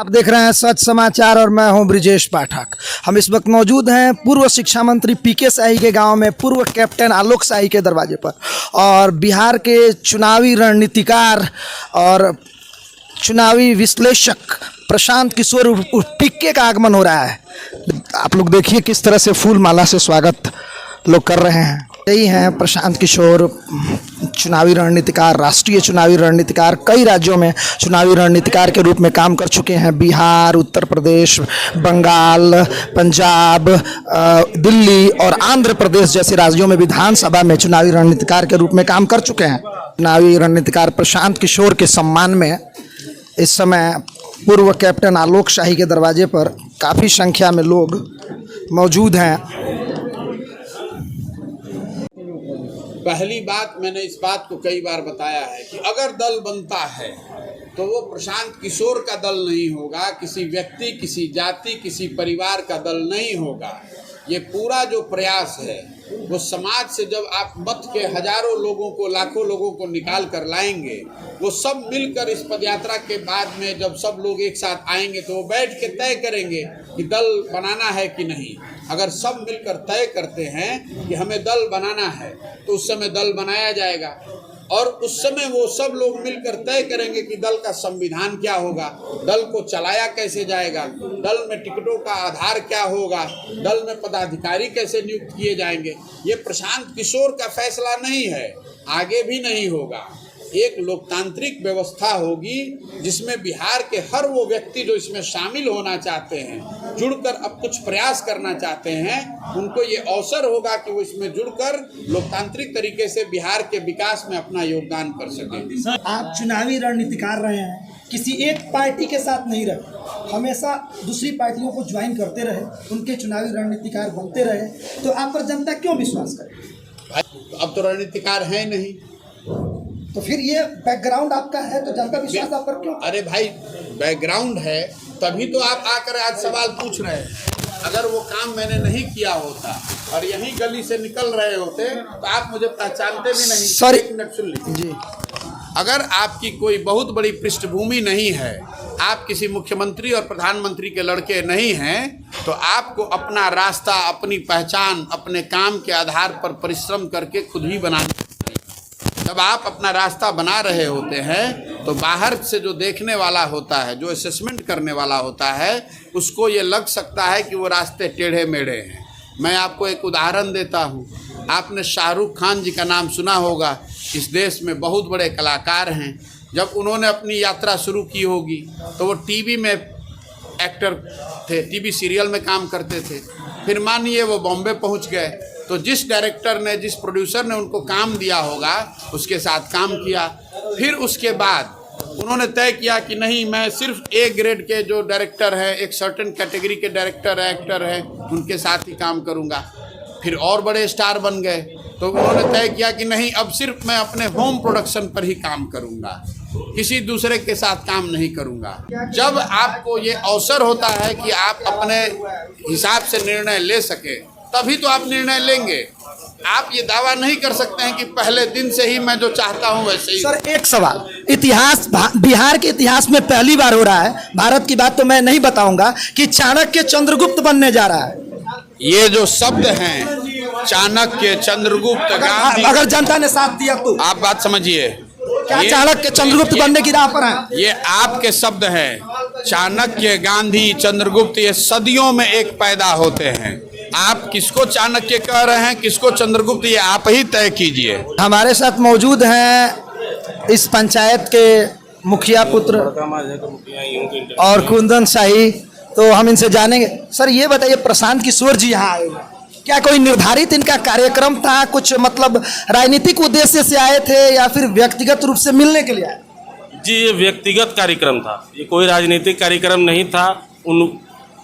आप देख रहे हैं सच समाचार और मैं हूं ब्रिजेश पाठक। हम इस वक्त मौजूद हैं पूर्व शिक्षा मंत्री पीके शाही के गांव में, पूर्व कैप्टन आलोक शाही के दरवाजे पर। और बिहार के चुनावी रणनीतिकार और चुनावी विश्लेषक प्रशांत किशोर पीके का आगमन हो रहा है। आप लोग देखिए किस तरह से फूल माला से स्वागत लोग कर रहे हैं। यही हैं प्रशांत किशोर, चुनावी रणनीतिकार, राष्ट्रीय चुनावी रणनीतिकार, कई राज्यों में चुनावी रणनीतिकार के रूप में काम कर चुके हैं। बिहार, उत्तर प्रदेश, बंगाल, पंजाब, दिल्ली और आंध्र प्रदेश जैसे राज्यों में विधानसभा में चुनावी रणनीतिकार के रूप में काम कर चुके हैं। चुनावी रणनीतिकार प्रशांत किशोर के सम्मान में इस समय पूर्व कैप्टन आलोक शाही के दरवाजे पर काफ़ी संख्या में लोग मौजूद हैं। पहली बात, मैंने इस बात को कई बार बताया है कि अगर दल बनता है तो वो प्रशांत किशोर का दल नहीं होगा, किसी व्यक्ति, किसी जाति, किसी परिवार का दल नहीं होगा। ये पूरा जो प्रयास है वो समाज से जब आप मत के हजारों लोगों को, लाखों लोगों को निकाल कर लाएंगे, वो सब मिलकर इस पदयात्रा के बाद में जब सब लोग एक साथ आएंगे तो वो बैठ के तय करेंगे कि दल बनाना है कि नहीं। अगर सब मिलकर तय करते हैं कि हमें दल बनाना है तो उस समय दल बनाया जाएगा। और उस समय वो सब लोग मिलकर तय करेंगे कि दल का संविधान क्या होगा, दल को चलाया कैसे जाएगा, दल में टिकटों का आधार क्या होगा, दल में पदाधिकारी कैसे नियुक्त किए जाएंगे। ये प्रशांत किशोर का फैसला नहीं है, आगे भी नहीं होगा। एक लोकतांत्रिक व्यवस्था होगी जिसमें बिहार के हर वो व्यक्ति जो इसमें शामिल होना चाहते हैं, जुड़कर अब कुछ प्रयास करना चाहते हैं, उनको ये अवसर होगा कि वो इसमें जुड़कर लोकतांत्रिक तरीके से बिहार के विकास में अपना योगदान कर सकें। आप चुनावी रणनीतिकार रहे हैं, किसी एक पार्टी के साथ नहीं रहे, हमेशा दूसरी पार्टियों को ज्वाइन करते रहे, उनके चुनावी रणनीतिकार बनते रहे, तो आप पर जनता क्यों विश्वास करे? अब तो रणनीतिकार है नहीं, तो फिर ये बैकग्राउंड आपका है तो जनता विश्वास आप पर क्यों? अरे भाई, बैकग्राउंड है तभी तो आप आकर आज सवाल पूछ रहे हैं। अगर वो काम मैंने नहीं किया होता और यहीं गली से निकल रहे होते तो आप मुझे पहचानते भी नहीं। सॉरी, एक मिनट सुन लीजिए जी। अगर आपकी कोई बहुत बड़ी पृष्ठभूमि नहीं है, आप किसी मुख्यमंत्री और प्रधानमंत्री के लड़के नहीं हैं, तो आपको अपना रास्ता, अपनी पहचान अपने काम के आधार पर परिश्रम करके खुद ही बनाना। जब आप अपना रास्ता बना रहे होते हैं तो बाहर से जो देखने वाला होता है, जो असेसमेंट करने वाला होता है, उसको ये लग सकता है कि वो रास्ते टेढ़े मेढ़े हैं। मैं आपको एक उदाहरण देता हूँ। आपने शाहरुख खान जी का नाम सुना होगा, इस देश में बहुत बड़े कलाकार हैं। जब उन्होंने अपनी यात्रा शुरू की होगी तो वो टीवी में एक्टर थे, टीवी सीरियल में काम करते थे। फिर मानिए वो बॉम्बे पहुँच गए तो जिस डायरेक्टर ने, जिस प्रोड्यूसर ने उनको काम दिया होगा उसके साथ काम किया। फिर उसके बाद उन्होंने तय किया कि नहीं, मैं सिर्फ ए ग्रेड के जो डायरेक्टर हैं, एक सर्टेन कैटेगरी के डायरेक्टर, एक्टर हैं, उनके साथ ही काम करूंगा। फिर और बड़े स्टार बन गए तो उन्होंने तय किया कि नहीं, अब सिर्फ मैं अपने होम प्रोडक्शन पर ही काम करूंगा, किसी दूसरे के साथ काम नहीं करूंगा। जब आपको ये अवसर होता है कि आप अपने हिसाब से निर्णय ले सके तभी तो आप निर्णय लेंगे। आप ये दावा नहीं कर सकते हैं कि पहले दिन से ही मैं जो चाहता हूं वैसे ही। सर, एक सवाल, इतिहास, बिहार के इतिहास में पहली बार हो रहा है, भारत की बात तो मैं नहीं बताऊंगा, कि चाणक्य चंद्रगुप्त बनने जा रहा है। ये जो शब्द हैं, चाणक्य, चंद्रगुप्त, गांधी, अगर जनता ने साथ दिया तो आप बात समझिए। क्या चाणक्य चंद्रगुप्त बनने की राह पर है? ये आपके शब्द हैं। चाणक्य, गांधी, चंद्रगुप्त, ये सदियों में एक पैदा होते हैं। आप किसको चाणक्य कह रहे हैं, किसको चंद्रगुप्त, ये आप ही तय कीजिए। हमारे साथ मौजूद हैं इस पंचायत के मुखिया पुत्र और कुंदन शाही, तो हम इनसे जानेंगे। सर, ये बताइए, प्रशांत किशोर जी यहाँ आए, क्या कोई निर्धारित इनका कार्यक्रम था? कुछ मतलब राजनीतिक उद्देश्य से आए थे या फिर व्यक्तिगत रूप से मिलने के लिए आए? जी, ये व्यक्तिगत कार्यक्रम था, ये कोई राजनीतिक कार्यक्रम नहीं था।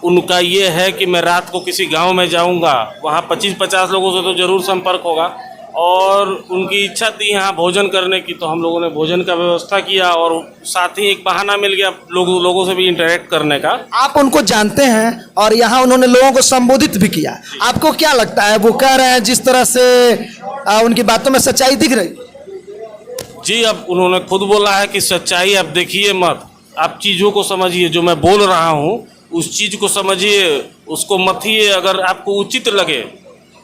उनका ये है कि मैं रात को किसी गांव में जाऊंगा, वहाँ 25-50 लोगों से तो ज़रूर संपर्क होगा, और उनकी इच्छा थी यहाँ भोजन करने की, तो हम लोगों ने भोजन का व्यवस्था किया और साथ ही एक बहाना मिल गया लोगों से भी इंटरेक्ट करने का। आप उनको जानते हैं और यहाँ उन्होंने लोगों को संबोधित भी किया, आपको क्या लगता है वो कह रहे हैं जिस तरह से उनकी बातों में सच्चाई दिख रही? जी, अब उन्होंने खुद बोला है कि सच्चाई आप देखिए मत, आप चीज़ों को समझिए, जो मैं बोल रहा हूँ उस चीज़ को समझिए, उसको मथिए। अगर आपको उचित लगे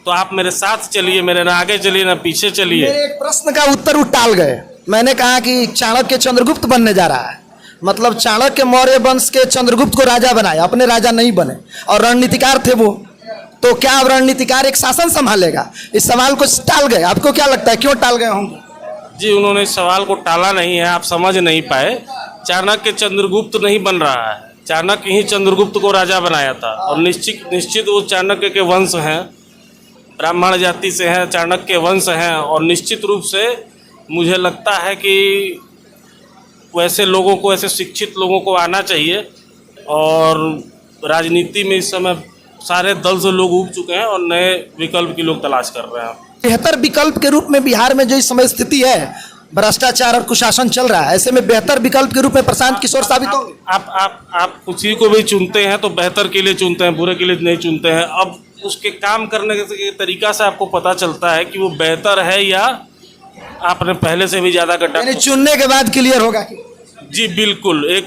तो आप मेरे साथ चलिए, मेरे ना आगे चलिए ना पीछे चलिए। मेरे एक प्रश्न का उत्तर वो टाल गए। मैंने कहा कि चाणक्य चंद्रगुप्त बनने जा रहा है, मतलब चाणक्य मौर्य वंश के चंद्रगुप्त को राजा बनाया, अपने राजा नहीं बने, और रणनीतिकार थे वो। तो क्या अब रणनीतिकार एक शासन संभालेगा? इस सवाल को टाल गए। आपको क्या लगता है क्यों टाल गए होंगे? जी, उन्होंने इस सवाल को टाला नहीं है, आप समझ नहीं पाए। चाणक्य चंद्रगुप्त नहीं बन रहा है, चाणक्य ही चंद्रगुप्त को राजा बनाया था। और निश्चित वो चाणक्य के वंश हैं, ब्राह्मण जाति से हैं, चाणक्य वंश हैं। और निश्चित रूप से मुझे लगता है कि वैसे लोगों को, ऐसे शिक्षित लोगों को आना चाहिए। और राजनीति में इस समय सारे दल से लोग उब चुके हैं और नए विकल्प की लोग तलाश कर रहे हैं। बेहतर विकल्प के रूप में बिहार में जो इस समय स्थिति है, भ्रष्टाचार और कुशासन चल रहा है, ऐसे में बेहतर विकल्प के रूप में प्रशांत किशोर साबित होंगे। आप किसी को भी चुनते हैं तो बेहतर के लिए चुनते हैं, बुरे के लिए नहीं चुनते हैं। अब उसके काम करने के तरीका से आपको पता चलता है कि वो बेहतर है या आपने पहले से भी ज़्यादा गड्ढा। यानी चुनने के बाद क्लियर होगा कि जी बिल्कुल। एक